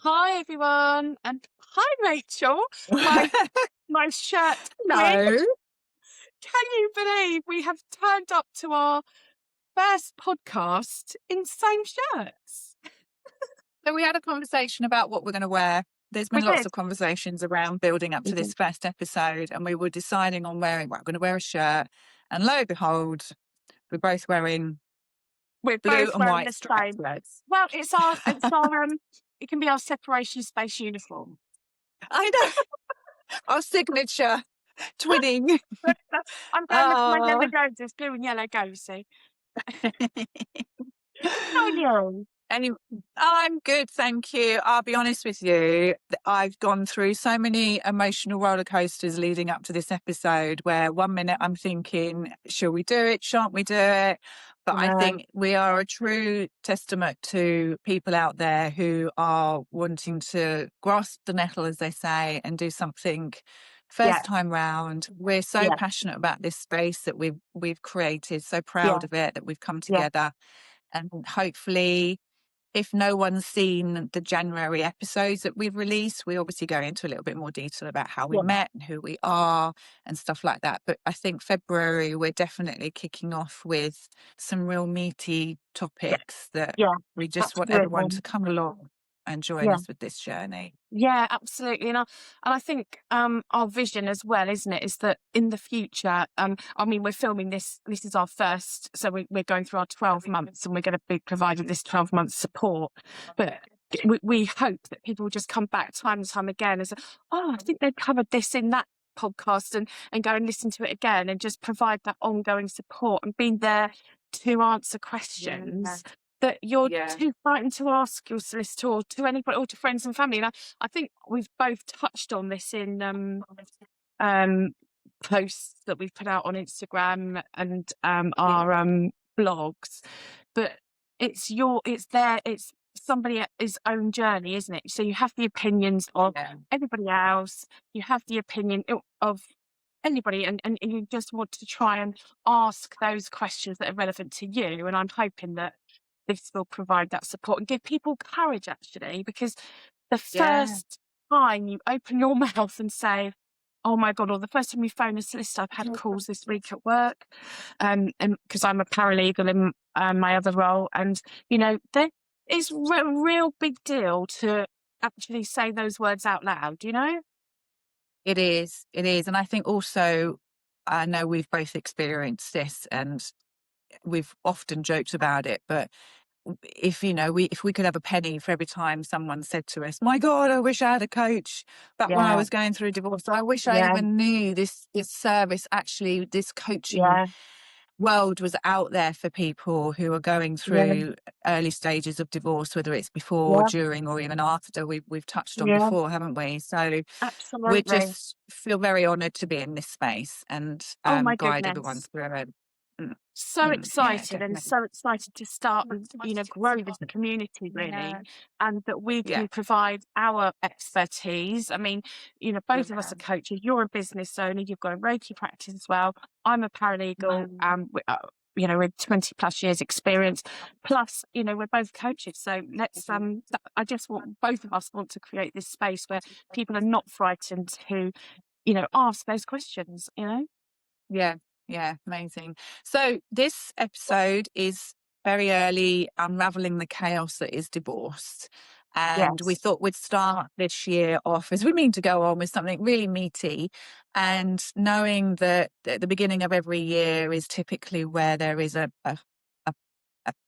Hi everyone, and hi Rachel. My my shirt twin. No. Can you believe we have turned up to our first podcast in same shirts? So we had a conversation about what we're going to wear. There's We been lots did. of conversations around building up We to this did. first episode, and we were deciding on wearing, well, I'm going to wear a shirt. And lo and behold, we're both wearing We're blue both and wearing white the striped same. shirts. Well, it can be our separation space uniform. I know. Our signature twinning. I'm going with my yellow Oh. roses, blue and yellow see. How are you? Anyway, I'm good, thank you. I'll be honest with you, I've gone through so many emotional roller coasters leading up to this episode where one minute I'm thinking, shall we do it? Shan't we do it? But I No. think we are a true testament to people out there who are wanting to grasp the nettle, as they say, and do something Yeah, first time round. We're so yeah, passionate about this space that we've created, so yeah, proud of it that we've come yeah, together. And hopefully, if no one's seen the January episodes that we've released, we obviously go into a little bit more detail about how we yeah, met and who we are and stuff like that. But I think February, we're definitely kicking off with some real meaty yeah, topics that yeah, we just want everyone absolutely. to come along and join Yeah. us with this journey. Yeah, absolutely. And I think our vision as well, isn't it, is that in the future, I mean, we're filming this is our first, so we're going through our 12 months and we're going to be providing this 12 month support. But we hope that people will just come back time and time again and say, oh, I think they've covered this in that podcast and go and listen to it again and just provide that ongoing support and being there to answer questions that you're Yeah. too frightened to ask your solicitor or to anybody or to friends and family. And I think we've both touched on this in um, posts that we've put out on Instagram and our blogs. But it's somebody's own journey, isn't it? So you have the opinions of Yeah. everybody else, you have the opinion of anybody, and you just want to try and ask those questions that are relevant to you. And I'm hoping that this will provide that support and give people courage, actually, because the Yeah. first time you open your mouth and say, oh my God, or the first time you phone a solicitor, I've had calls this week at work, and because I'm a paralegal in my other role, and there is a real big deal to actually say those words out loud, It is. It is. And I think also, I know we've both experienced this and we've often joked about it, but if we could have a penny for every time someone said to us, my God, I wish I had a coach back when I Yeah, was going through a divorce. I wish I yeah, even knew this service, actually, this coaching yeah, world was out there for people who are going yeah, through early stages of divorce, whether it's before, yeah, during, or even after. We've touched on yeah, before, haven't we? So we absolutely. just feel very honoured to be in this space and Oh my guide everyone goodness. through it. So Yeah, excited and definitely. so excited to start and grow this community really, and that we Yeah. can provide our expertise. I mean, both of us are coaches. You're a business owner, you've got a Reiki practice as well. I'm a paralegal, with 20 plus years experience, plus we're both coaches, so let's I just want both of us want to create this space where people are not frightened to ask those questions. Yeah, yeah, amazing. So this episode is very early unraveling the chaos that is divorce. And we Yes. thought we'd start this year off, as we mean to go on, with something really meaty. And knowing that at the beginning of every year is typically where there is a, a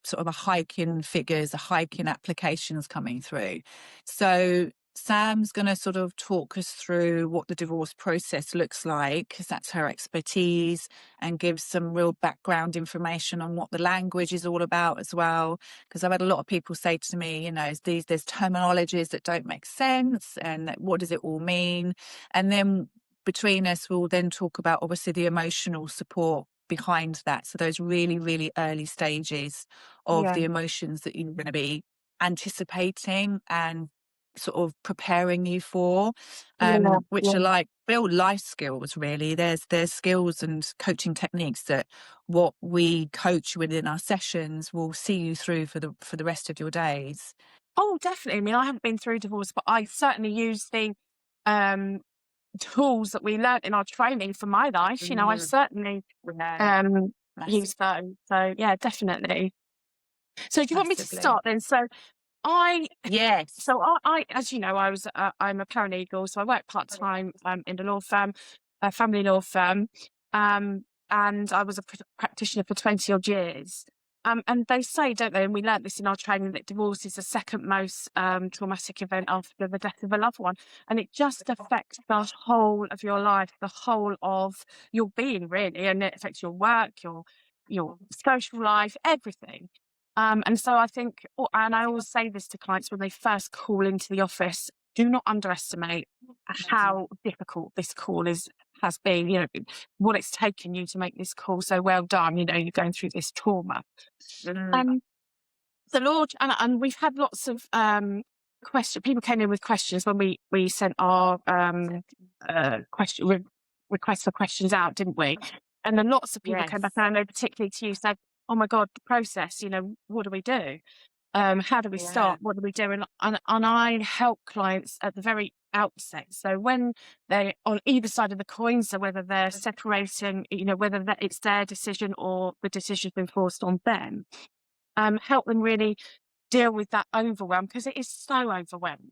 sort of a hike in figures, a hike in applications coming through. So Sam's going to sort of talk us through what the divorce process looks like, because that's her expertise, and give some real background information on what the language is all about as well. Because I've had a lot of people say to me, there's terminologies that don't make sense, and what does it all mean? And then between us, we'll then talk about obviously the emotional support behind that. So those really, really early stages of Yeah. the emotions that you're going to be anticipating and sort of preparing you for, Yeah. which Yeah. are like build life skills. Really, there's skills and coaching techniques that what we coach within our sessions will see you through for the rest of your days. Oh, definitely. I mean, I haven't been through divorce, but I certainly use the um, tools that we learnt in our training for my life. I've certainly Yeah, um, massive, used those. So yeah, definitely. So do you want me to massively. start then? I Yes. as you know, I'm a paralegal, so I work part time in a law firm, a family law firm, um, and I was a practitioner for 20 odd years. And they say, don't they? And we learnt this in our training that divorce is the second most traumatic event after the death of a loved one, and it just affects the whole of your life, the whole of your being, really, and it affects your work, your social life, everything. And so I think, and I always say this to clients when they first call into the office, do not underestimate how difficult this call has been, what it's taken you to make this call so well done, you're going through this trauma. Mm, Um, the Lord, and we've had lots of questions. People came in with questions when we sent our request for questions out, didn't we? And then lots of people came back, yes. and I know particularly to you said, "Oh my God, the process. What do we do? How do we Yeah. start? What do we do?" And I help clients at the very outset. So when they're on either side of the coin, so whether they're separating, whether it's their decision or the decision's been forced on them, help them really deal with that overwhelm, because it is so overwhelming.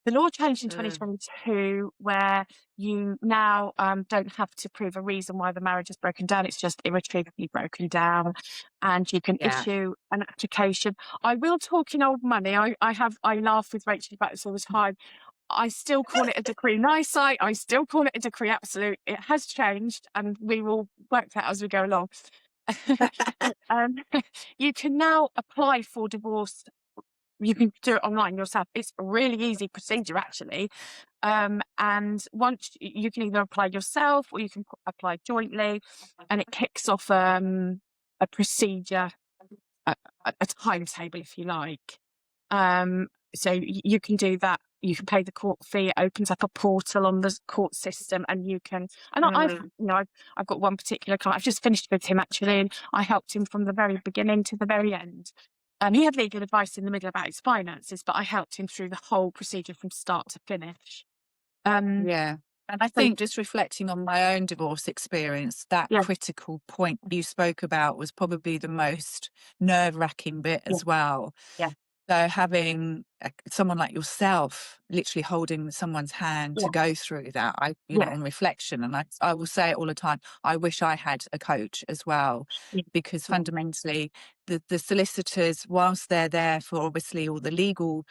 The law changed in Mm, 2022 where you now don't have to prove a reason why the marriage has broken down. It's just irretrievably broken down, and you can yeah. issue an application. I will talk in old money. I laugh with Rachel about this all the time. I still call it a decree nisi. I still call it a decree absolute. It has changed, and we will work that as we go along. But, you can now apply for divorce. You can do it online yourself. It's a really easy procedure, actually. And once you can either apply yourself or you can apply jointly, and it kicks off a procedure, a timetable, if you like. So you can do that. You can pay the court fee. It opens up a portal on the court system, and you can. And Mm, I've got one particular client. I've just finished with him, actually, and I helped him from the very beginning to the very end. He had legal advice in the middle about his finances, but I helped him through the whole procedure from start to finish. Um, yeah. And I so think, just reflecting on my own divorce experience, that yeah, critical point you spoke about was probably the most nerve-wracking bit yeah, as well. yeah, So having someone like yourself literally holding someone's hand to yeah, go through that, yeah, on reflection, and I will say it all the time, I wish I had a coach as well, yeah, because fundamentally the solicitors, whilst they're there for obviously all the legal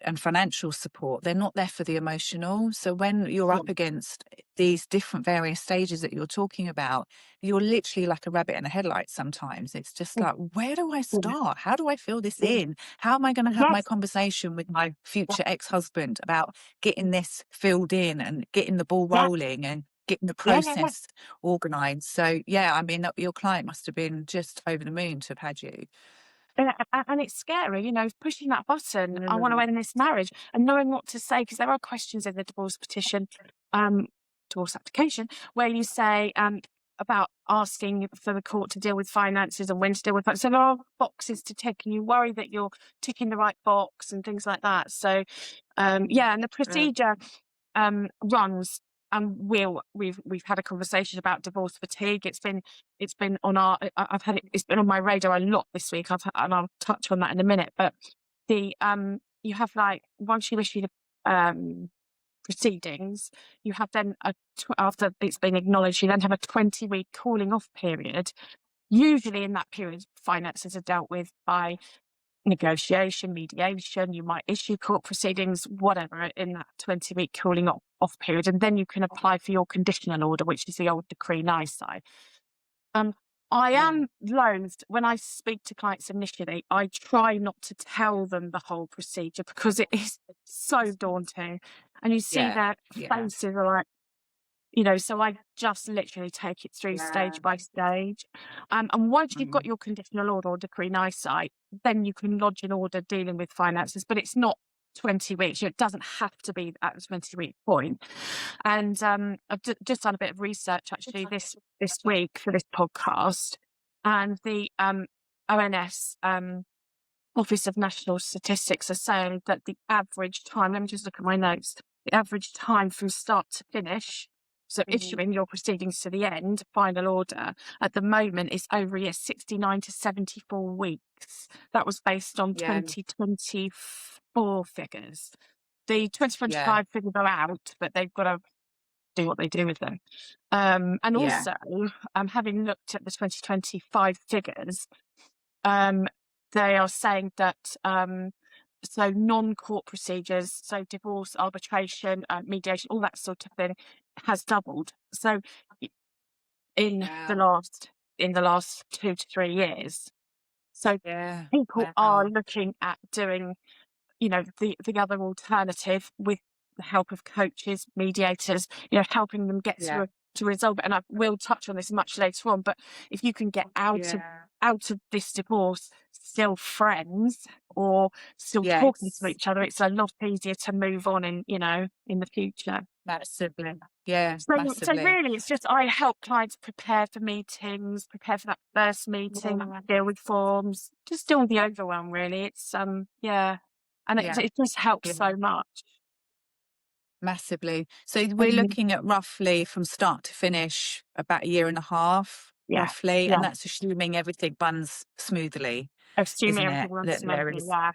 and financial support, they're not there for the emotional. So when you're yeah, up against these different various stages that you're talking about, you're literally like a rabbit in the headlights sometimes. It's just yeah, like, where do I yeah, start? How do I fill this in? How am I going to have my yes, conversation with my yeah, future ex-husband about getting this filled in and getting the ball yeah, rolling and getting the yeah, yeah, yeah. process organized? So yeah, I mean, your client must have been just over the moon to have had you. And it's scary, pushing that button. I want to Mm, end this marriage, and knowing what to say, because there are questions in the divorce petition, um, divorce application, where you say about asking for the court to deal with finances and when to deal with finances. So there are boxes to tick, and you worry that you're ticking the right box and things like that. So yeah, and the mm, procedure runs. And we've had a conversation about divorce fatigue. It's been on I've had it's been on my radar a lot this week. And I'll touch on that in a minute. But the you have, like, once you issue the proceedings, you have then after it's been acknowledged, you then have a 20-week cooling off period. Usually in that period, finances are dealt with by negotiation, mediation. You might issue court proceedings, whatever, in that 20-week cooling off period, and then you can apply for your conditional order, which is the old decree nisi. Um, I mm. am loathed when I speak to clients initially. I try not to tell them the whole procedure because it is so daunting, and you see Yeah, their yeah, faces are like, so I just literally take it through yeah. stage by stage. And once you've got Mm, your conditional order or decree nisi, then you can lodge an order dealing with finances, but it's not 20 weeks. It doesn't have to be at the 20-week point. And I've just done a bit of research, actually, this week for this podcast, and the ONS Office of National Statistics are saying that the average time, let me just look at my notes, the average time from start to finish, so issuing your proceedings to the end, final order, at the moment is over 69 to 74 weeks. That was based on Yeah. 2024 figures. The Yeah. 2025 figures are out, but they've got to do what they do with them. And Yeah. also, having looked at the 2025 figures, they are saying that so non-court procedures, so divorce, arbitration, mediation, all that sort of thing, has doubled. So in the Wow. last 2 to 3 years, so Yeah. people are Wow. looking at doing, you know, the other alternative with the help of coaches, mediators, you know, helping them get Yeah. to resolve it. And I will touch on this much later on, but if you can get Yeah. out of this divorce still friends or still talking to Yes. each other, it's a lot easier to move on in, you know, in the future. Massively. Yeah. So Massively. really, it's just I help clients prepare for meetings, prepare for that first meeting, deal with forms, just deal with the overwhelm. Really, it's yeah, and Yeah. it just helps Yeah. so much. Massively. So we're Mhm. looking at roughly from start to finish about a year and a half, Yeah, roughly, yeah. and that's assuming everything runs smoothly, Assuming isn't everything it? runs That there smoothly. is Yeah,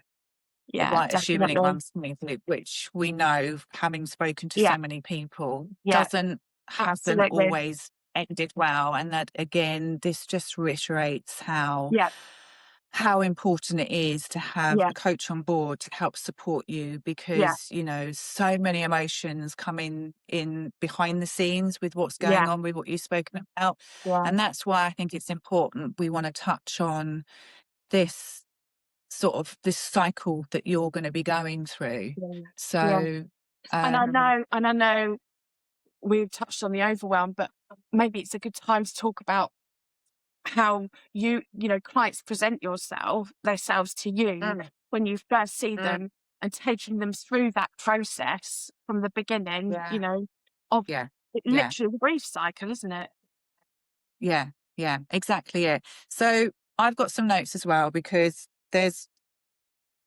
yeah, right, assuming it definitely. runs smoothly, which we know, having spoken to Yeah, so many people, yeah, hasn't absolutely. always ended well. And that again, this just reiterates Yeah, how important it is to have yeah, a coach on board to help support you, yeah, because you know so many emotions come in behind the scenes with what's yeah, going on with what you've spoken about. yeah, And that's why I think it's important we want to touch on this this cycle that you're going to be going through. yeah, yeah. So And I know we've touched on the overwhelm, but maybe it's a good time to talk about how you know, clients present themselves to you mm, when you first see mm, them, and taking them through that process from the beginning, you yeah, know, of yeah, yeah, literally the grief cycle, isn't it? yeah, yeah, exactly it. So I've got some notes as well, because there's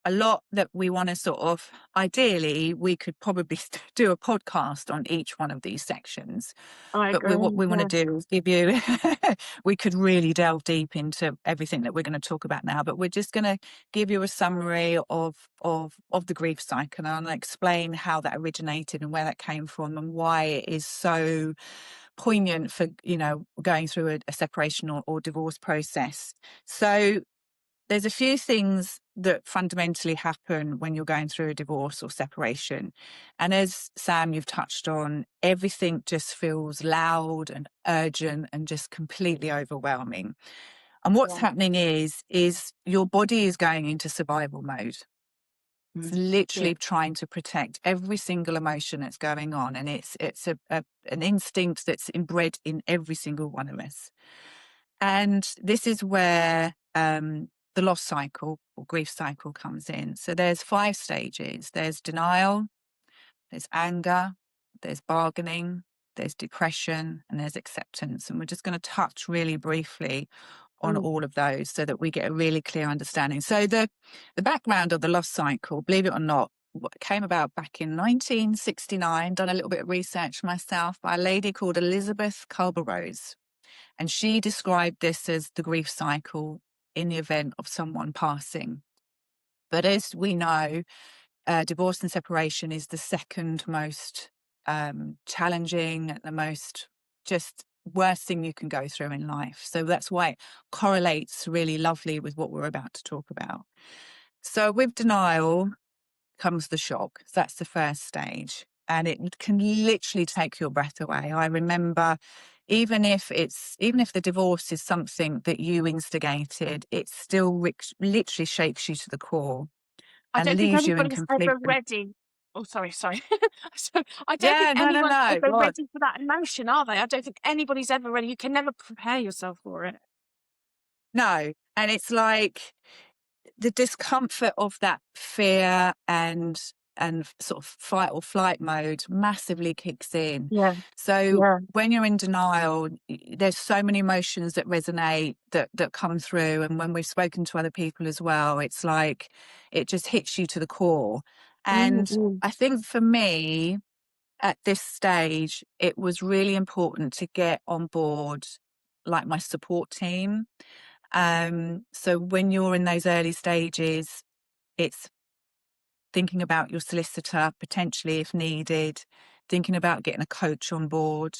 a lot that we want to ideally, we could probably do a podcast on each one of these sections. I But what agree. we want to Yeah, do is give you, we could really delve deep into everything that we're going to talk about now, but we're just going to give you a summary of the grief cycle, and I'll explain how that originated and where that came from and why it is so poignant for, you know, going through a separation or divorce process. So there's a few things that fundamentally happen when you're going through a divorce or separation. And as Sam, you've touched on, everything just feels loud and urgent and just completely overwhelming. And what's yeah, happening is your body is going into survival mode. It's yeah, literally trying to protect every single emotion that's going on. And it's an instinct that's inbred in every single one of us. And this is where the loss cycle or grief cycle comes in. So there's 5 stages. There's denial, there's anger, there's bargaining, there's depression, and there's acceptance. And we're just going to touch really briefly on mm, all of those so that we get a really clear understanding. So the background of the loss cycle, believe it or not, came about back in 1969. Done a little bit of research myself by a lady called Elizabeth Culberose. And she described this as the grief cycle in the event of someone passing. But as we know, divorce and separation is the second most challenging, the most just worst thing you can go through in life. So that's why it correlates really lovely with what we're about to talk about. So with denial comes the shock. So that's the first stage. And it can literally take your breath away. I remember, even if the divorce is something that you instigated, it still literally shakes you to the core I and don't think leaves you in anybody's complete. ever ready. Oh, sorry. So I don't think Yeah, no, no, anyone's no. ever God, ready for that emotion, are they? I don't think anybody's ever ready. You can never prepare yourself for it. no. And it's like the discomfort of that fear and and sort of fight or flight mode massively kicks in. Yeah. So Yeah. when you're in denial, there's so many emotions that resonate, that come through. And when we've spoken to other people as well, it's like it just hits you to the core. Mm, And mm. I think for me, at this stage, it was really important to get on board like my support team. So when you're in those early stages, it's thinking about your solicitor, potentially if needed, thinking about getting a coach on board.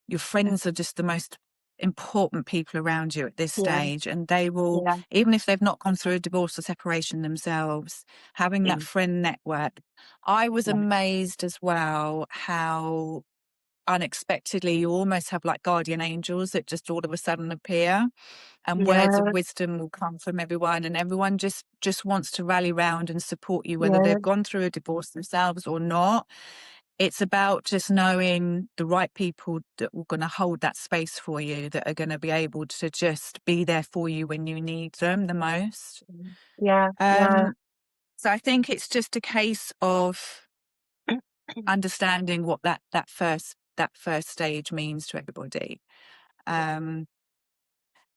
Your friends are just the most important people around you at this Yeah. stage, and they will, Yeah. even if they've not gone through a divorce or separation themselves, having that Mm. friend network. I was Yeah. amazed as well how unexpectedly you almost have like guardian angels that just all of a sudden appear, and words of Yeah. wisdom will come from everyone, and everyone just wants to rally round and support you, whether Yeah. they've gone through a divorce themselves or not. It's about just knowing the right people that are going to hold that space for you, that are going to be able to just be there for you when you need them the most. Yeah. Yeah. um so I think it's just a case of understanding what that first stage means to everybody. um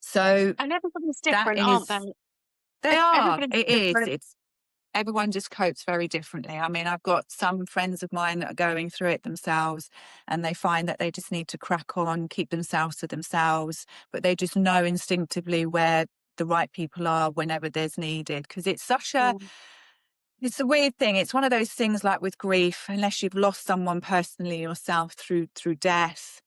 so And everybody's that different, aren't is, they? they are, Everybody's it is, different. it's, everyone just copes very differently. I mean, I've got some friends of mine that are going through it themselves, and they find that they just need to crack on, keep themselves to themselves, but they just know instinctively where the right people are whenever there's needed. Because it's such a, Yeah. it's a weird thing. It's one of those things like with grief, unless you've lost someone personally yourself through death,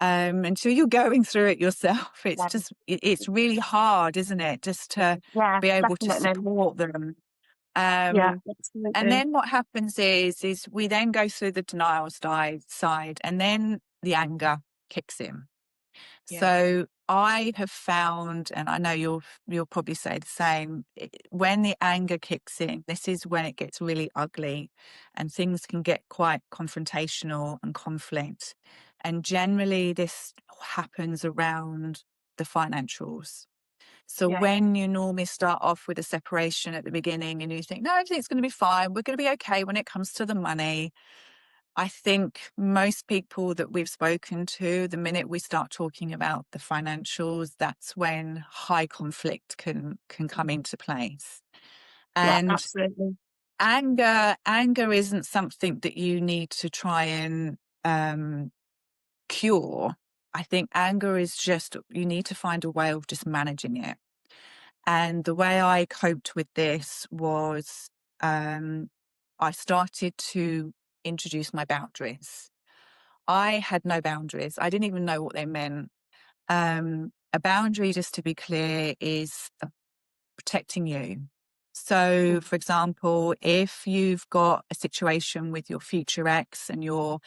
until you're going through it yourself, it's Yeah. just, it's really hard, isn't it? Just to Yeah. be able to Definitely. support them. Yeah. And Absolutely. then what happens is we then go through the denial side, and then the anger kicks in. Yeah. So I have found, and I know you'll probably say the same, when the anger kicks in, this is when it gets really ugly, and things can get quite confrontational and conflict. And generally this happens around the financials. So Yeah. when you normally start off with a separation at the beginning and you think, no, everything's going to be fine, we're going to be okay when it comes to the money. I think most people that we've spoken to, the minute we start talking about the financials, that's when high conflict can come into place. Yeah. And Absolutely. anger isn't something that you need to try and cure. I think anger is just, you need to find a way of just managing it. And the way I coped with this was, I started to introduce my boundaries. I had no boundaries. I didn't even know what they meant. A boundary, just to be clear, is protecting you. So, Mm. for example, if you've got a situation with your future ex and you're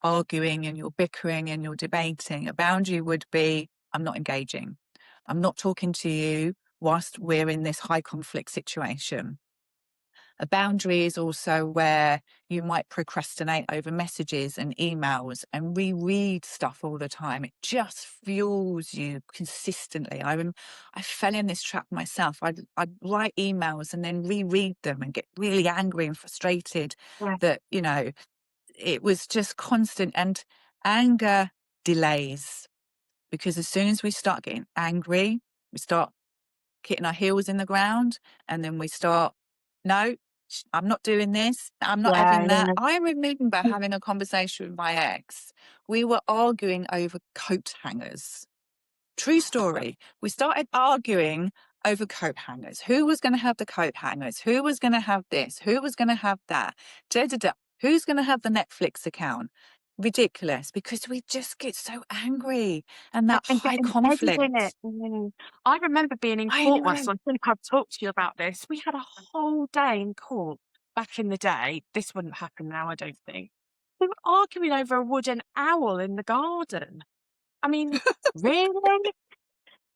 arguing and you're bickering and you're debating, a boundary would be, I'm not engaging. I'm not talking to you whilst we're in this high conflict situation. A boundary is also where you might procrastinate over messages and emails and reread stuff all the time. It just fuels you consistently. I fell in this trap myself. I'd write emails and then reread them and get really angry and frustrated Yeah. that, it was just constant. And anger delays, because as soon as we start getting angry, we start kicking our heels in the ground, and then we start, no, I'm not doing this, I'm not Yeah. having that. Yeah. I remember Mm. having a conversation with my ex. We were arguing over coat hangers. True story. We started arguing over coat hangers. Who was going to have the coat hangers? Who was going to have this? Who was going to have that? Da, da, da. Who's going to have the Netflix account? Ridiculous, because we just get so angry, and that And high getting embedded in conflict. it. Mm. I remember being in I court once, know. and I think I've talked to you about this. We had a whole day in court back in the day. This wouldn't happen now, I don't think. We were arguing over a wooden owl in the garden. I mean, really?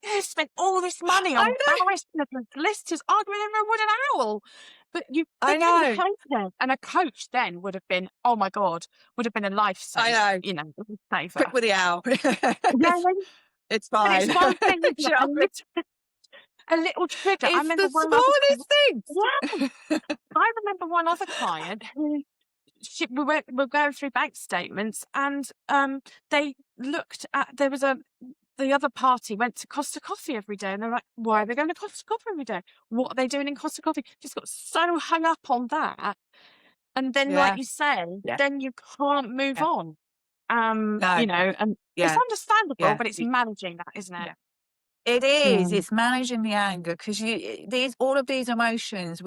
You spent all this money I on know. barristers and solicitors arguing over a wooden owl. But they I couldn't know. cope then. And a coach then would have been, oh my God, would have been a I lifesaver, know. you know, Quick saver. with the owl. Yeah, it's but fine. it's one thing, isn't it? Sure. a little trigger. I It's remember the one other smallest yeah, things. I remember one other client who we were going through bank statements and they looked at the other party went to Costa Coffee every day and they're like, why are they going to Costa Coffee every day? What are they doing in Costa Coffee? Just got so hung up on that. And then, like Yeah, you say, yeah, then you can't move yeah. on. No, And it's yeah, understandable, yeah. but it's managing that, isn't it? Yeah. It is. Mm. It's managing the anger because these all of these emotions.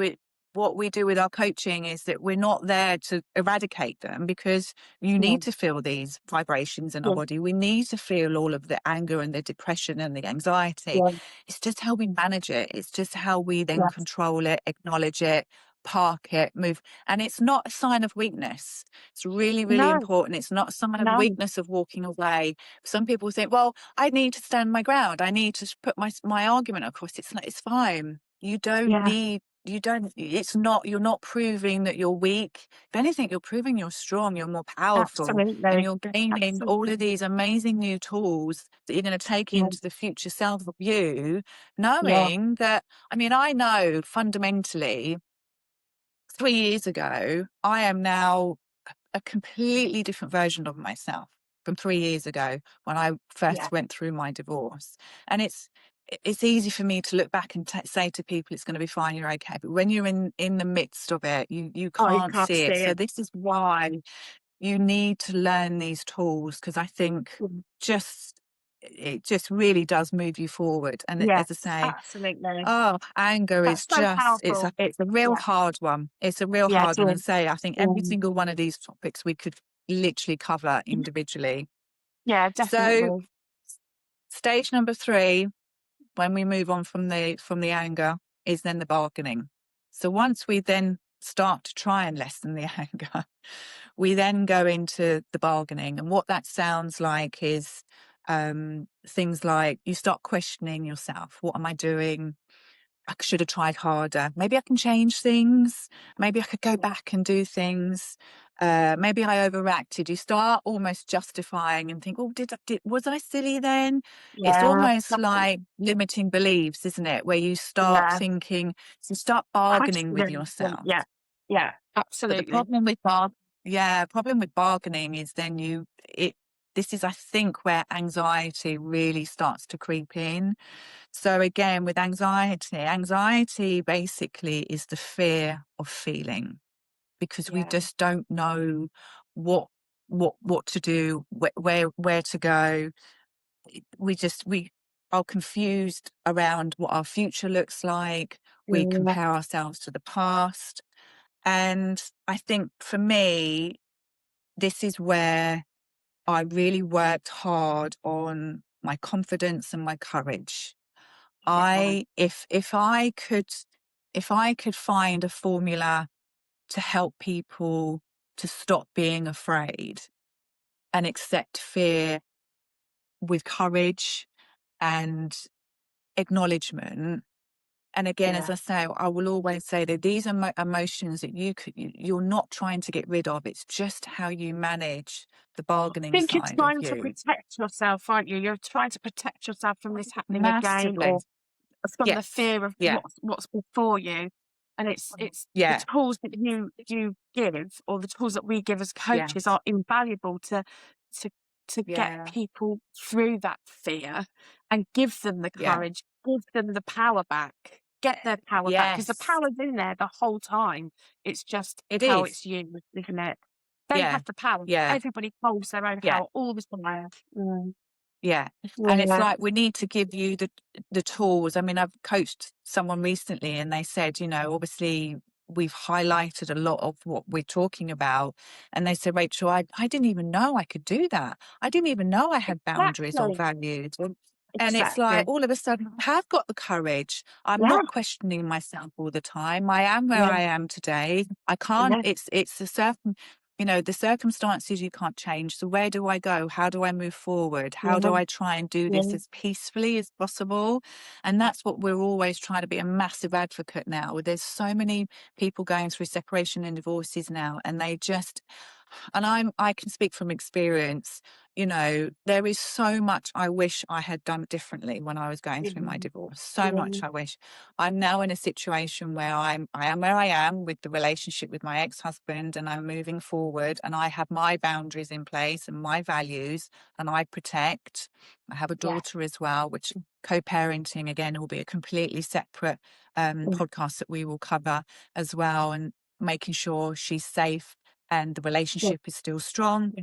What we do with our coaching is that we're not there to eradicate them because you Yeah, need to feel these vibrations in our yeah, body. We need to feel all of the anger and the depression and the anxiety. yeah, It's just how we manage it. It's just how we then yes. control it, acknowledge it, park it, move. And it's not a sign of weakness. It's really, really No, important. It's not a sign of no, weakness of walking away. Some people think, well, I need to stand my ground. I need to put my argument across. It's like, it's fine. You don't yeah, need, you don't, it's not, you're not proving that you're weak. If anything, you're proving you're strong, you're more powerful, and absolutely, you're gaining all of absolutely. these amazing new tools that you're going to take Yeah, into the future self of you, yeah, knowing that, I mean, I know fundamentally 3 years ago, I am now a completely different version of myself from 3 years ago when I yeah. first went through my divorce. And it's easy for me to look back and say to people, it's going to be fine, you're okay. But when you're in the midst of it, you Oh, you can't can't see see it. So it. this is why you need to learn these tools, because I think Mm. just it just really does move you forward. And Yes, as I say, absolutely. oh, anger That's is so just, powerful. it's a real Yeah, hard one. It's a real yeah, hard it one. And is. say, I think every Mm. single one of these topics we could literally cover individually. Yeah, So definitely. stage number 3, when we move on from the anger, is then the bargaining. So once we then start to try and lessen the anger, we then go into the bargaining. And what that sounds like is things like you start questioning yourself. What am I doing? I should have tried harder. Maybe I can change things. Maybe I could go back and do things. Maybe I overreacted. You start almost justifying and think, oh, was I silly then? It's Yeah, almost that's it. like limiting beliefs, isn't it? Where you start Yeah, thinking, you start bargaining with questioning. yourself. Yeah, yeah, But the absolutely. problem with problem with bargaining is then this is, I think, where anxiety really starts to creep in. So again, with anxiety basically is the fear of feeling, because we Yeah, just don't know what what to do, where to go. We are confused around what our future looks like. We yeah, compare ourselves to the past. And I think for me, this is where I really worked hard on my confidence and my courage. yeah, If I could find a formula to help people to stop being afraid and accept fear with courage and acknowledgement. And again, as yeah. I say, I will always say that these are emotions that you're not trying to get rid of. It's just how you manage the I bargaining think you're side of trying to you. protect yourself, aren't you? You're trying to protect yourself from this happening again, Massively. or from the Yes. fear of Yeah. what's before you. And it's the Yeah. tools that you give, or the tools that we give as coaches, Yes. are invaluable to to get Yeah. people through that fear and give them the Yeah. courage, give them the power back, get their power back, because the Yes. power's in there the whole time. It's just It how is. it's used, isn't it? They Yeah. have the power. Yeah. Everybody holds their own Yeah. power all the time. Mm. Yeah. And it's Yeah. like we need to give you the tools. I mean, I've coached someone recently and they said, obviously we've highlighted a lot of what we're talking about. And they said, Rachel, I didn't even know I could do that. I didn't even know I had boundaries or Exactly. values. And it's like Exactly. all of a sudden I have got the courage. I'm Yeah. not questioning myself all the time. I am where Yeah. I am today. I can't, Yeah. it's a certain, the circumstances you can't change. So where do I go? How do I move forward? How do Yeah. I try and do this Yeah. as peacefully as possible? And that's what we're always trying to be a massive advocate now. There's so many people going through separation and divorces now, and they just, and I can speak from experience. you know, there is so much I wish I had done differently when I was going through my Mm, divorce. So yeah, much I wish. I'm now in a situation where I am where I am with the relationship with my ex-husband, and I'm moving forward, and I have my boundaries in place and my values, and I protect. I have a yeah, daughter as well, which co-parenting again will be a completely separate mm, podcast that we will cover as well, and making sure she's safe and the yeah. relationship is still strong.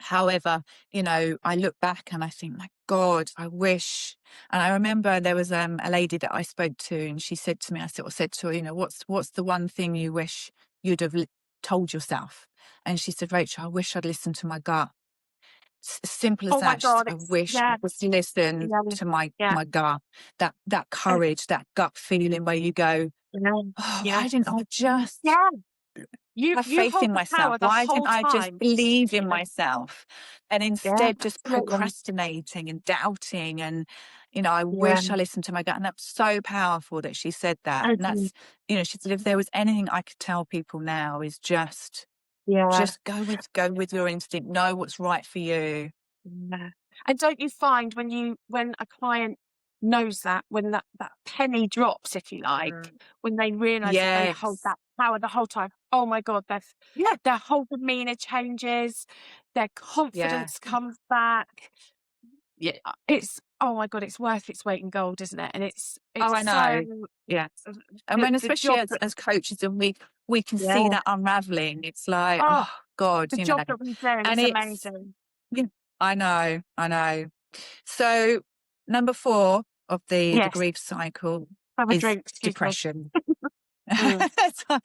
However, you know, I look back and I think, my God, I wish. And I remember there was a lady that I spoke to, and she said to me, I sort of said to her, you know, what's the one thing you wish you'd have told yourself? And she said, Rachel, I wish I'd listened to my gut. As simple as Oh my that. Just God, I it's wish I yeah, was listened yeah, to my yeah, gut. That and courage, that gut feeling where you go, yeah, oh, yeah, why didn't I just yeah. have You faith hold in the myself? power the Why didn't whole I just time. believe in Yeah, myself and yeah, instead just absolutely. procrastinating and doubting? And, you know, I Yeah, wish I listened to my gut. And that's so powerful that she said that. And agree. that's, you know, she said, if there was anything I could tell people now is Yeah, just go with your instinct, know what's right for you. yeah. And don't you find when a client knows that, when that penny drops, if you like, Mm. when they realise that they hold Yes. that power the whole time, oh my God, Yeah. their whole demeanour changes, their Yeah. confidence comes back. Yeah, it's oh my God, it's worth its weight in gold, isn't it? And Oh, it's I so know. Yeah. And when, the especially job that as coaches, and we can see yeah. that unraveling, it's like, Oh, oh God, the you know. job that we do And is it's, amazing. yeah, I know. So number 4 of the Yes, grief cycle have a is drink, excuse me. depression. Mm, So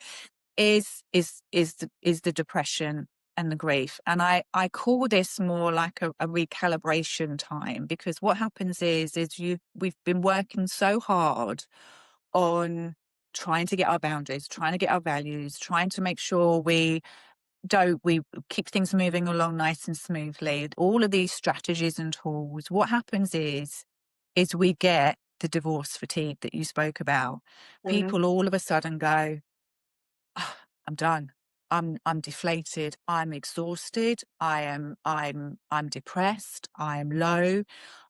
is the depression and the grief. And I call this more like a recalibration time, because what happens is we've been working so hard on trying to get our boundaries, trying to get our values, trying to make sure we keep things moving along nice and smoothly. All of these strategies and tools. What happens is we get the divorce fatigue that you spoke about. mhm, People all of a sudden go, "Ah, I'm done. I'm deflated. I'm exhausted. I'm depressed. I'm low.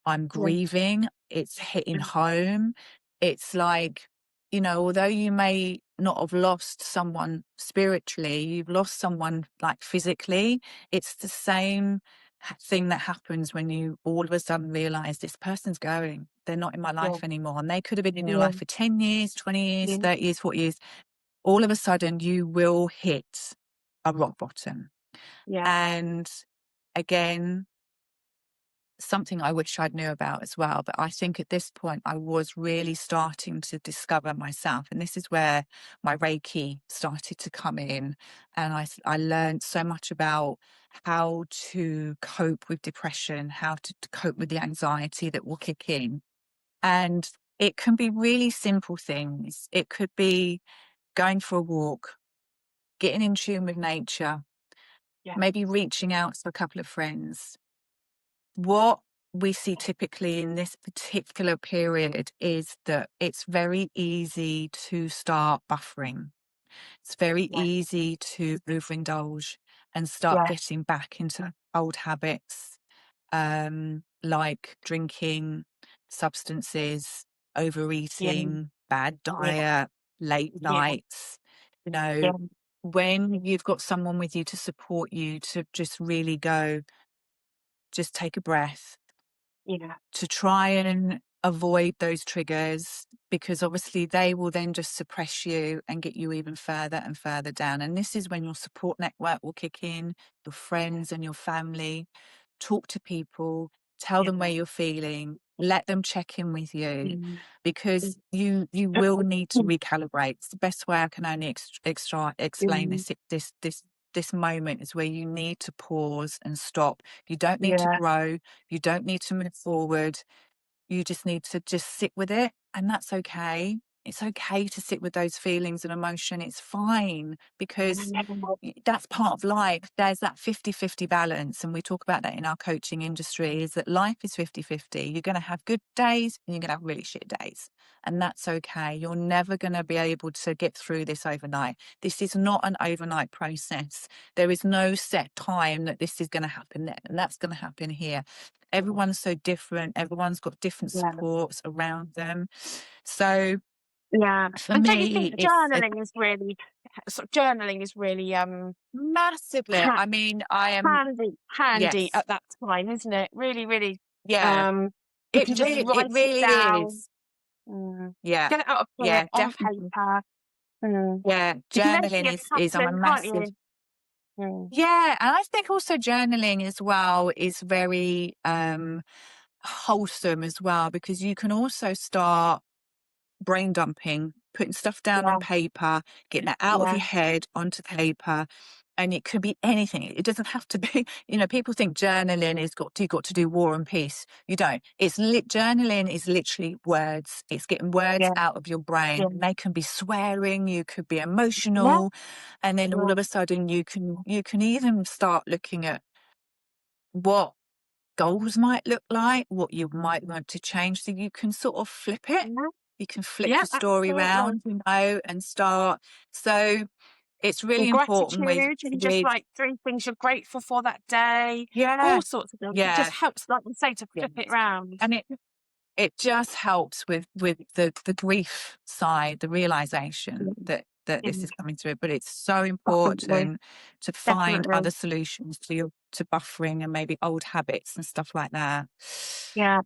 I'm yeah, grieving. It's hitting mm, home." It's like, you know, although you may not have lost someone spiritually, you've lost someone like physically. It's the same thing that happens when you all of a sudden realize this person's going. They're not in my yeah, life anymore. And they could have been in your yeah, life for 10 years, 20 years, mm, 30 years, 40 years. All of a sudden you will hit a rock bottom. yeah, And again, something I wish I'd knew about as well. But I think at this point I was really starting to discover myself. And this is where my Reiki started to come in. And I learned so much about how to cope with depression, how to cope with the anxiety that will kick in. And it can be really simple things. It could be going for a walk, getting in tune with nature, yeah, maybe reaching out to a couple of friends. What we see typically in this particular period is that it's very easy to start buffering. It's very yeah, easy to overindulge and start yeah, getting back into old habits, like drinking, substances, yeah, overeating, bad yeah, diet, late yeah, nights. You yeah, know, when you've got someone with you to support you, to just really go, just take a breath, yeah, to try and avoid those triggers, because obviously they will then just suppress you and get you even further and further down. And this is when your support network will kick in, your friends and your family. Talk to people, tell yeah, them where you're feeling, let them check in with you, mm, because mm, you will need to recalibrate. It's the best way I can only explain mm, this moment is where you need to pause and stop. You don't need to yeah, grow, you don't need to move forward. You just need to just sit with it, and that's okay. It's okay to sit with those feelings and emotion. It's fine, because that's part of life. There's that 50-50 balance. And we talk about that in our coaching industry, is that life is 50-50. You're going to have good days and you're going to have really shit days. And that's okay. You're never going to be able to get through this overnight. This is not an overnight process. There is no set time that this is going to happen there and that's going to happen here. Everyone's so different. Everyone's got different Yeah. supports around them. So Yeah. for And don't you me, think it's journaling is really massively. ha- I mean, I am, handy yes, at that time, isn't it? Really, really. yeah, Um, you can just it write it really down, is. mm, Yeah, get it out of yeah, on definitely. paper. Mm. Yeah, You can then see journaling a is I'm a pattern, can't massive. you? Mm. Yeah, and I think also journaling as well is very wholesome as well, because you can also start brain dumping, putting stuff down on Yeah, paper, getting it out of yeah, your head onto paper. And it could be anything. It doesn't have to be, people think journaling is you got to do War and Peace. You don't. Journaling is literally words. It's getting words yeah, out of your brain. yeah, And they can be swearing, you could be yeah, emotional. And then all yeah, of a sudden you can even start looking at what goals might look like, what you might want to change. So you can sort of flip it. yeah, You can flip yeah, your story absolutely. round, and start. So it's really And important gratitude, and just with like three things you're grateful for that day, yeah, all sorts of things. It just yeah, helps, like you say, to yeah. flip it round. And it just helps with the grief side, the realization Yeah, that yeah, this is coming through. But it's so definitely, important to find definitely. other solutions to buffering and maybe old habits and stuff like that. Yeah,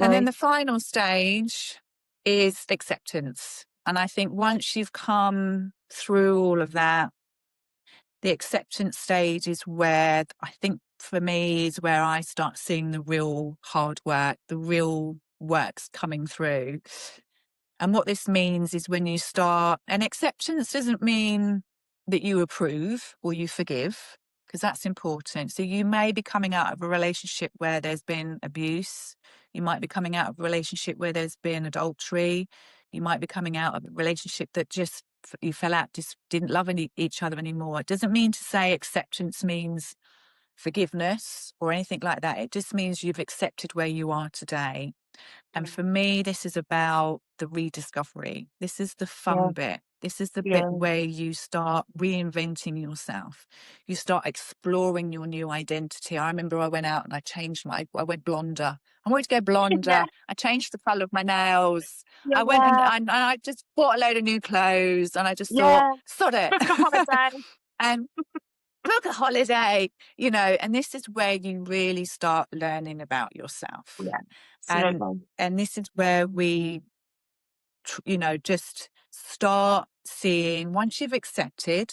And then definitely. the final stage is acceptance. And I think once you've come through all of that, the acceptance stage is where I think for me is where I start seeing the real hard work, the real works coming through. And what this means is when you start, and acceptance doesn't mean that you approve or you forgive, because that's important. So you may be coming out of a relationship where there's been abuse. You might be coming out of a relationship where there's been adultery. You might be coming out of a relationship that just you fell out, just didn't love each other anymore. It doesn't mean to say acceptance means forgiveness or anything like that. It just means you've accepted where you are today. And for me, this is about the rediscovery. This is the Yeah, fun bit. This is the bit yeah, where you start reinventing yourself. You start exploring your new identity. I remember I went out and I went blonder. I wanted to go yeah, blonder. I changed the colour of my nails. I went yeah, and I just bought a load of new clothes, and I just thought, yeah. sod it. Book a holiday. And book a holiday, and this is where you really start learning about yourself. Yeah, And absolutely. and this is where we just start seeing, once you've accepted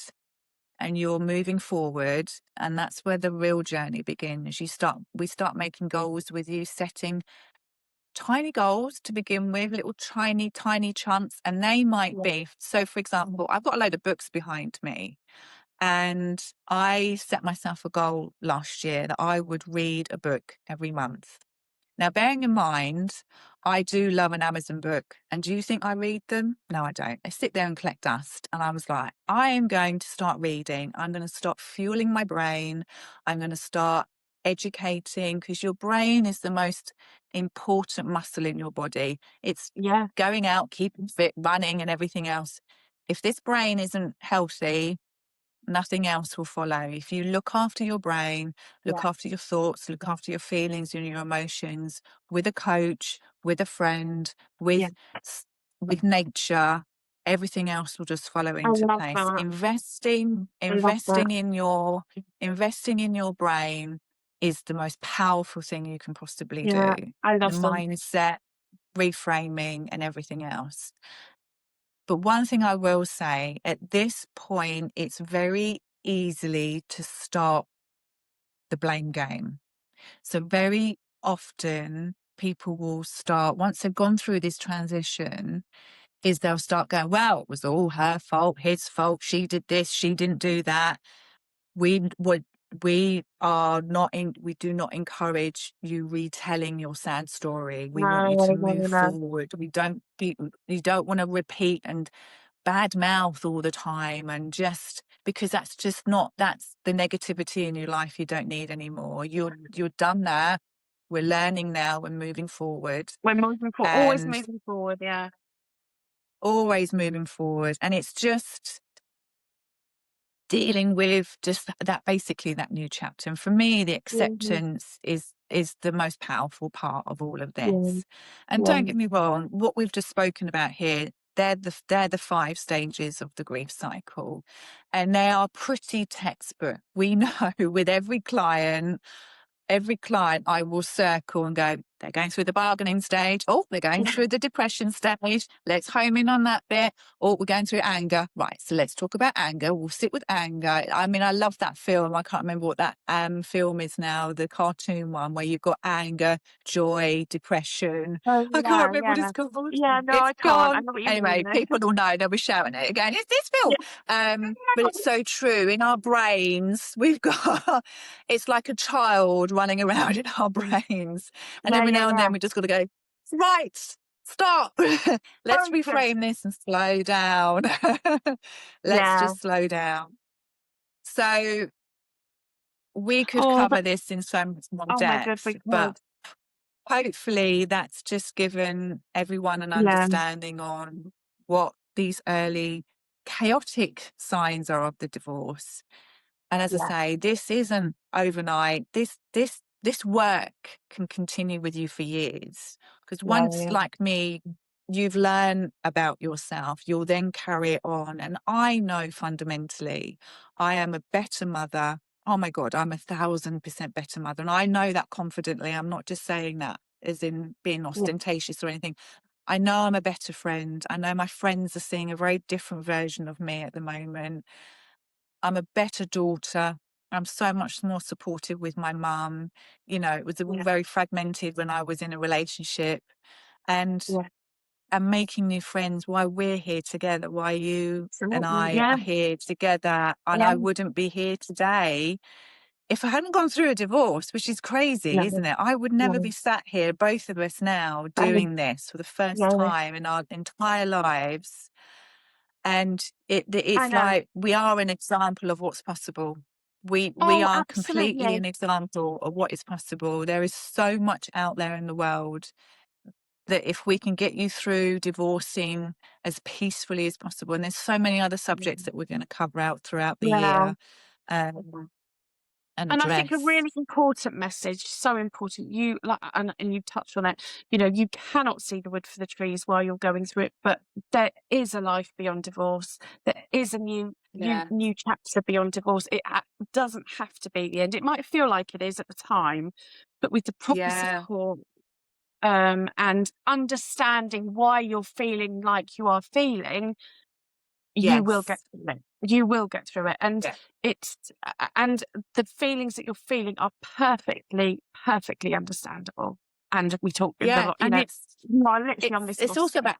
and you're moving forward, and that's where the real journey begins. We start making goals with you, setting tiny goals to begin with, little tiny chunks, and they might Yeah, be, so for example, I've got a load of books behind me, and I set myself a goal last year that I would read a book every month. Now, bearing in mind, I do love an Amazon book. And do you think I read them? No, I don't. They sit there and collect dust. And I was like, I am going to start reading. I'm going to start fueling my brain. I'm going to start educating, because your brain is the most important muscle in your body. It's yeah, going out, keeping fit, running, and everything else. If this brain isn't healthy, nothing else will follow. If you look after your brain, yeah, look after your thoughts, look after your feelings and your emotions with a coach, with a friend, yeah. with nature, everything else will just follow I into love place. that. I love that. Investing in your brain is the most powerful thing you can possibly Yeah, do. I The love them. mindset, reframing, and everything else. But one thing I will say, at this point, it's very easily to start the blame game. So very often people will start, once they've gone through this transition, is they'll start going, well, it was all her fault, his fault, she did this, she didn't do that. we do not encourage you retelling your sad story. We want No, you to no, move no. forward. You don't want to repeat and bad mouth all the time, and just because that's the negativity in your life you don't need anymore. You're done that. We're learning now. We're moving forward, We're moving forward, always and moving forward. Yeah. always moving forward. And it's just dealing with just basically that new chapter. And for me, the Mhm. acceptance is the most powerful part of all of Yeah. this. And Yeah. don't get me wrong, what we've just spoken about here, they're the 5 stages of the grief cycle, and they are pretty textbook. We know with every client I will circle and go, they're going through the bargaining stage. Oh, they're going through the depression stage. Let's home in on that bit. Oh, we're going through anger. Right. So let's talk about anger. We'll sit with anger. I mean, I love that film. I can't remember what that film is now, the cartoon one where you've got anger, joy, depression. Oh, I can't yeah, remember what yeah. it's called. Yeah, no, It's I can't. I gone. know what you mean, Anyway, though. people will know. They'll be shouting it again. It's this film. Yeah. But it's so true. In our brains, we've got it's like a child running around in our brains. And Yeah, every yeah, now and yeah. then we just got to go, right, stop. Let's Focus. reframe this and slow down. Let's Yeah. just slow down. So we could Oh, cover this in so much more oh my God, we depth, but could. hopefully that's just given everyone an Yeah. understanding on what these early chaotic signs are of the divorce. And as I Yeah. say, this isn't overnight. This work can continue with you for years. Because Yeah, once, yeah, like me, you've learned about yourself, you'll then carry it on. And I know fundamentally I am a better mother. Oh my God, I'm 1,000% better mother. And I know that confidently. I'm not just saying that as in being yeah, ostentatious or anything. I know I'm a better friend. I know my friends are seeing a very different version of me at the moment. I'm a better daughter. I'm so much more supportive with my mum. You know, it was all yeah, very fragmented when I was in a relationship. And yeah. I'm making new friends while we're here together, while you and Absolutely. I Yeah. are here together. And Yeah. I wouldn't be here today if I hadn't gone through a divorce, which is crazy, Yeah. isn't it? I would Yeah. never be sat here, both of us now, Yeah. doing this for the first Yeah. time in our entire lives. And I it's know. like we are an example of what's possible. We Oh, are completely absolutely. an example of what is possible. There is so much out there in the world that if we can get you through divorcing as peacefully as possible, and there's so many other subjects that we're going to cover out throughout the Yeah. year um, and And I think a address. really important message, so important, you like, and you touched on it, you cannot see the wood for the trees while you're going through it, but there is a life beyond divorce. There is a Yeah. new chapter beyond divorce. It doesn't have to be the end. It might feel like it is at the time, but with the proper Yeah. support, and understanding why you're feeling like you are feeling, you will get Yes. through it. You will get through it. And Yeah. it's and the feelings that you're feeling are perfectly understandable. And we talk the Yeah. lot, And I literally on this it's lost also about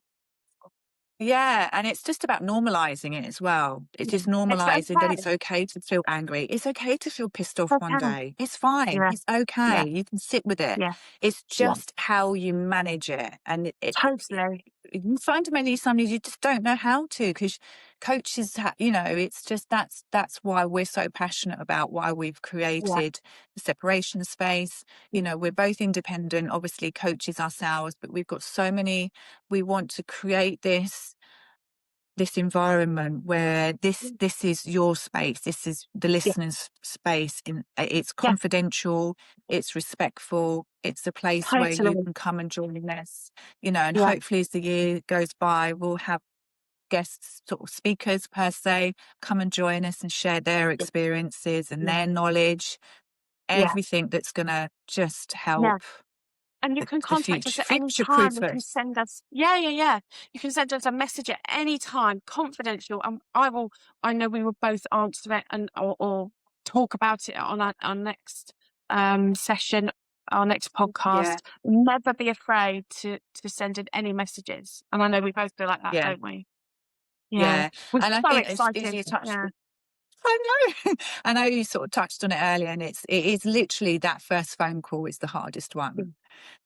yeah, and it's just about normalizing it as well. It's yeah. just It's normalizing that okay. it's okay to feel angry. It's okay to feel pissed off It's one okay. day. It's fine. Yeah, It's okay. yeah, You can sit with it. yeah, It's yeah. just how you manage it. And Totally. you find many sometimes you just don't know how to because coaches, it's just that's why we're so passionate about why we've Yeah. created the separation space. You know, we're both independent, obviously coaches ourselves, but we've got so many. We want to create this environment where this is your space, this is the Yeah, listener's space, it's yeah, confidential, it's respectful, it's a place where you totally. can come and join us, and Yeah, hopefully as the year goes by we'll have guests, sort of speakers per se, come and join us and share their yeah, experiences and yeah, their knowledge, yeah, everything that's going to just yeah. help And you the, can the contact us future at any future time. proof You can us. send us, yeah, yeah, yeah. You can send us a message at any time, confidential. And I know we will both answer it or talk about it on our next session, our next Yeah. podcast. Never be afraid to send in any messages. And I know we both feel like that, Yeah. don't we? Yeah. Yeah. We're And I so think as excited. you touched Yeah. I know. I know you sort of touched on it earlier, and it is literally that first phone call is the hardest one.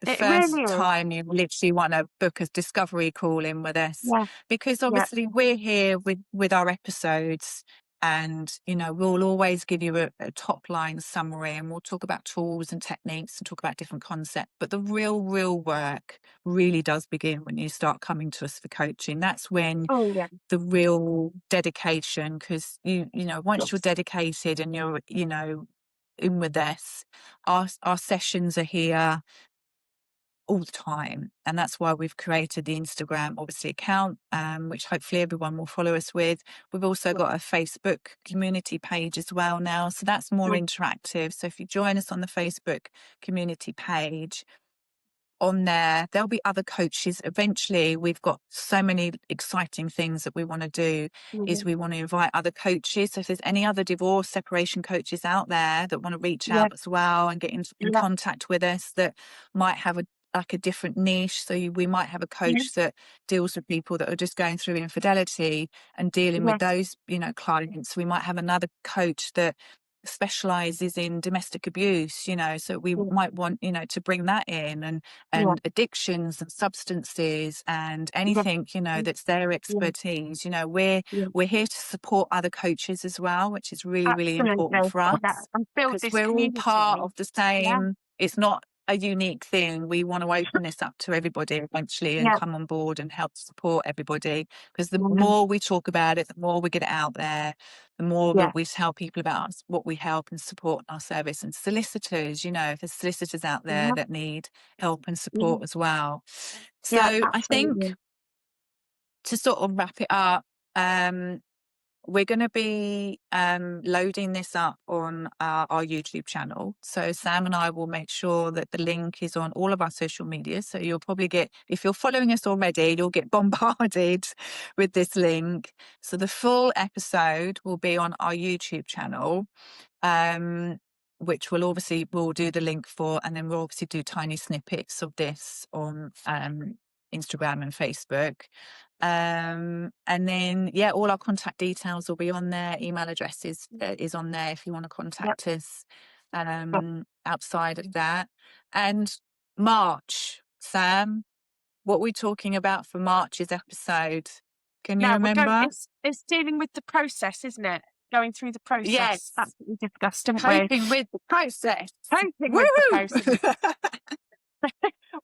The It first really is. time you literally want to book a discovery call in with us, Yeah, because yeah, obviously we're here with our episodes, and we'll always give you a top line summary, and we'll talk about tools and techniques and talk about different concepts. But the real work really does begin when you start coming to us for coaching. That's when oh yeah, the real dedication, because once you're yes, dedicated and you're in with us, our sessions are here all the time, and that's why we've created the Instagram obviously account, which hopefully everyone will follow us with. We've also yeah, got a Facebook community page as well now, so that's more yeah, interactive. So if you join us on the Facebook community page, on there, there'll be other coaches. Eventually, we've got so many exciting things that we want to do, is mhm, we want to invite other coaches. So if there's any other divorce separation coaches out there that want to reach yeah, out as well and get in yeah, contact with us, that might have a different niche. So we might have a yeah, coach that deals with people that are just going through infidelity and dealing with yeah, those clients. We might have another coach that specializes in domestic abuse, so we yeah, might want to bring that in, yeah, and addictions and substances and yeah, anything that's their yeah, expertise. We're here to support other coaches as well, which is really important absolutely. for Yeah, us, and build because this we're all part community. of the Yeah, same. It's not a unique thing. We want to open this up to everybody eventually and yeah, come on board and help support everybody, because the mhm, more we talk about it, the more we get it out there, the more yeah, that we tell people about what we help and support in our service. And solicitors, if there's solicitors out there yeah, that need help and yeah, support as well. yeah, So I think, absolutely. to sort of wrap it up, um, we're going to be loading this up on our YouTube channel. So Sam and I will make sure that the link is on all of our social media. So you'll probably if you're following us already, you'll get bombarded with this link. So the full episode will be on our YouTube channel, um, which we'll do the link for, and then we'll obviously do tiny snippets of this on Instagram and Facebook. And then, yeah, all our contact details will be on there. Email address is on there if you want to Yeah, contact us yeah. outside of that. And March, Sam, what we're talking about for March's episode, can you Now we're going. remember? It's dealing with the process, isn't it? Going through the process. Yes, That's what we discussed, didn't we? coping with the process. Coping with the process.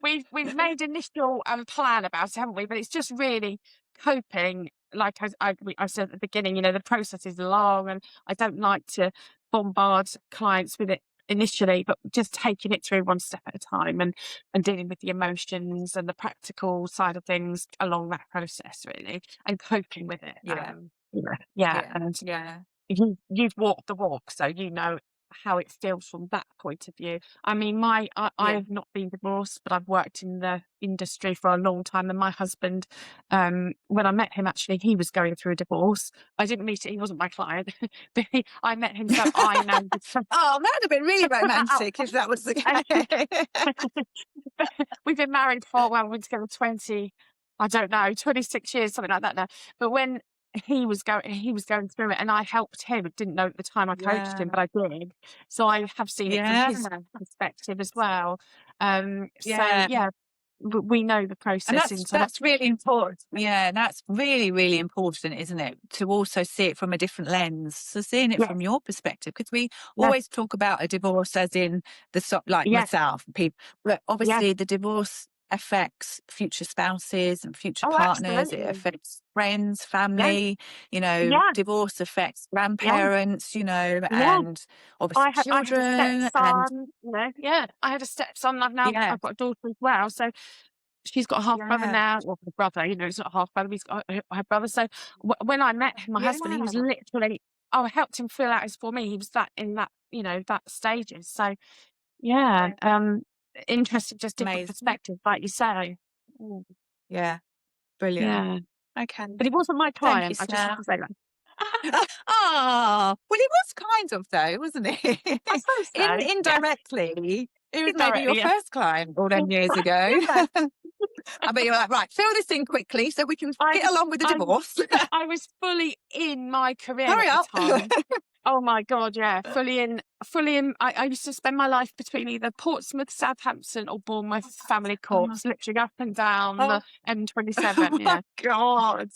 Woo! We've made initial plan about it, haven't we? But it's just really coping. Like I said at the beginning, the process is long, and I don't like to bombard clients with it initially, but just taking it through one step at a time, and dealing with the emotions and the practical side of things along that process, really, and coping with it. Yeah, Yeah, yeah, and yeah, you've walked the walk, so you know how it feels from that point of view. I mean, I yeah, have not been divorced, but I've worked in the industry for a long time. And my husband, when I met him, actually, he was going through a divorce. I didn't meet it; he wasn't my client, but I met him, so I know the Oh, that would have been really romantic if that was the and case. we've been married for, well, we've been together 20, I don't know, 26 years, something like that now. But when he was going through it, and I helped him. Didn't know at the time I coached him, Yeah, but I did. So I have seen it from yeah, his perspective as well. So yeah. yeah, we know the And process that's inside out. that's really important. Yeah, that's really important, isn't it? To also see it from a different lens. So seeing it Yes, from your perspective, because we yes, always talk about a divorce as in like yes, myself, people, but yes. obviously the divorce affects future spouses and future Oh, partners. It absolutely. affects friends, Yeah, family. yeah, Divorce affects yeah, grandparents. yeah. And obviously I had a children. And stepson. Yeah, I had a stepson. yeah, I've got a daughter as well. So she's got a half brother yeah, now, or a brother, it's not a half brother, he's got her brother. So when I met my yeah, husband, he was literally, I helped him fill out his Form E. He was that in that, that stages. So yeah, interesting, just different amazing. perspectives, like you say. Mm, Yeah, brilliant. yeah, Okay. but he wasn't my Thank you, client. I just have Sam. to say that. Ah, well, it was kind of though, wasn't it? I suppose so. Yeah, Indirectly. It was maybe your Indirectly, yeah. first client all them years ago. Yeah. I bet you're like, right, fill this in quickly so we can I get was along with the I divorce. I was fully in my career Hurry at the up. time. Oh my God, yeah, fully in. I used to spend my life between either Portsmouth, Southampton, or Bournemouth Family Oh, Courts, literally up and down oh, the M27. oh my Yeah, God.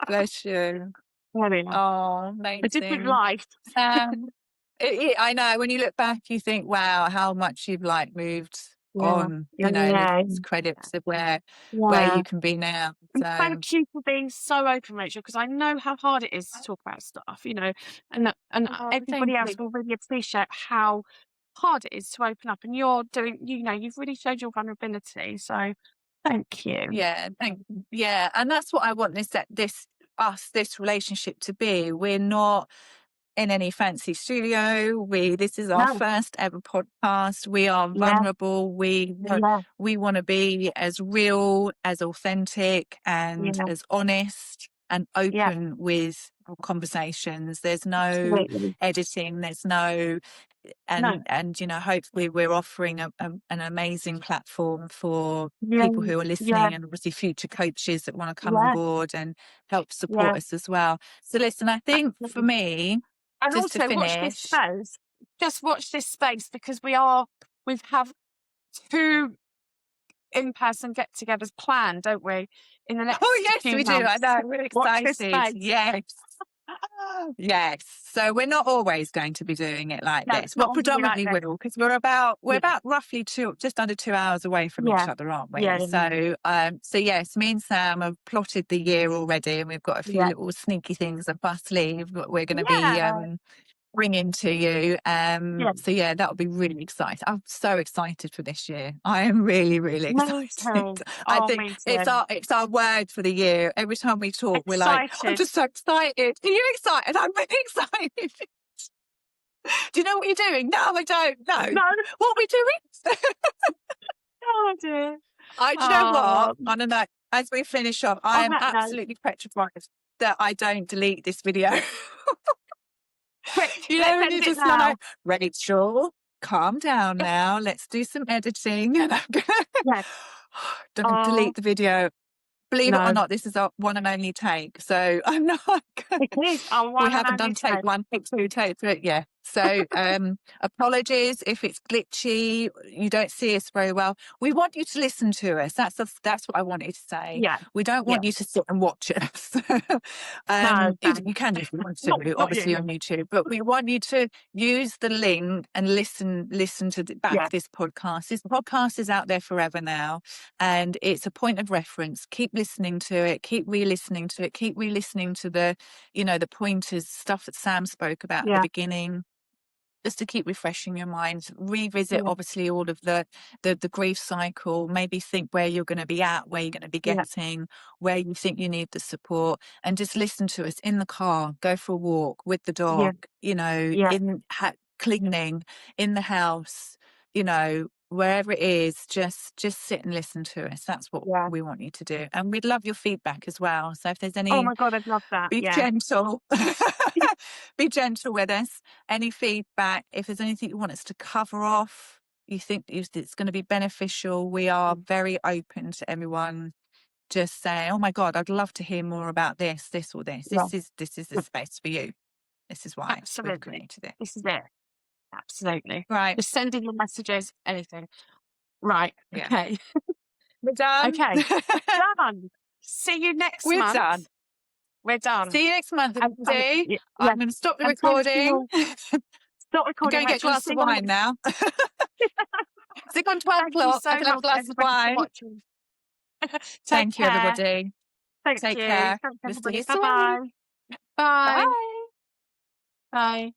Bless you. anyway, Oh, a different amazing. life. Sam, I know when you look back, you think, wow, how much you've like moved Yeah, on, yeah, there's yeah, credits of where yeah. you can be now. And So thank you for being so open, Rachel, because I know how hard it is to talk about stuff, and oh, everybody thank else you. will really appreciate how hard it is to open up. And you're doing, you've really showed your vulnerability. So thank you. Yeah, yeah, and that's what I want this relationship to be. We're not in any fancy studio. This is our No, first ever podcast. We are yeah, vulnerable. yeah, We want to be as real, as authentic, and yeah, as honest and yeah, open with our conversations. There's no absolutely. editing. There's no No, and hopefully we're offering an amazing platform for yeah, people who are yeah, listening, and obviously future coaches that want to come on yeah, board and help yeah, support us as well. So listen, I think for absolutely. me, And just to also watch this finish, space. Just watch this space because we have two in-person get-togethers planned, don't we, in the oh next yes few we do, I months? know, we're Watch this excited, space. yes. Yes, so we're not always going to be doing it like No, this. it's Well, not all gonna be like predominantly this. will, because we're Yeah, about roughly just under 2 hours away from each yeah, other, aren't yeah, we? So yes, me and Sam have plotted the year already, and we've got a few yeah, little sneaky things up our sleeve that we're going to be yeah, bringing to you. yeah. So yeah, that'll be really exciting. I'm so excited for this year. I am really, really Me excited. too. I Oh, think me it's too. our word for the year. Every time we talk, we're like, I'm Excited. just so excited. Are you excited? I'm really excited. Do you know what you're doing? No, I don't. No. No, What are we doing? oh dear. Do you know what? Oh, On a note, as we finish off, I on am that note, absolutely petrified that I don't delete this video. quick, let's When end you're it just like, now. Rachel, calm down now. Let's do some editing. And I'm going, Yeah. don't Oh, delete the video. Believe it or no. not, this is our one and only take. So I'm not. It is our We one and haven't only done take take. one, take two, take three. Yeah. So apologies if it's glitchy, you don't see us very well. We want you to listen to us. That's what I wanted to say. Yeah, We don't yeah. want you to sit and watch us. No, thanks. You can if you want Not, to, not obviously you. on YouTube, but we want you to use the link and listen to back Yeah, this podcast. This podcast is out there forever now, and it's a point of reference. Keep listening to it. Keep re-listening to it. Keep re-listening to the the pointers, stuff that Sam spoke about at the yeah, beginning, just to keep refreshing your mind. Revisit yeah, obviously all of the grief cycle, maybe think where you're going to be at, where you're going to be yeah, getting, where you think you need the support, and just listen to us in the car, go for a walk with the yeah, dog, yeah, cleaning, in the house, wherever it is, just sit and listen to us. That's what yeah. we want you to do, and we'd love your feedback as well. So if there's Oh any, my God, I'd love that. be Yeah. gentle. Be gentle with us. Any feedback, if there's anything you want us to cover off, you think it's going to be beneficial, we are very open to everyone just saying, oh my God, I'd love to hear more about this or this. Yeah, This is the space for you. This is why we've absolutely. created it. This is it. Absolutely. Right. Just send in your messages, anything. Right. Yeah. Okay. We're done. Okay. Done. See you next We're done. month. We're done. See you next month, everybody. Yeah. I'm going to stop the And thank recording. you. Stop I'm recording, going to get a Rachel. glass See of you wine next. now. It's on 12 Thank you o'clock. so I can have a much, glass of everybody, for wine. watching. Take Thank you, care. everybody. Thank Take you. care. Thanks, We'll see everybody. you soon. Bye-bye. Bye. Bye. Bye.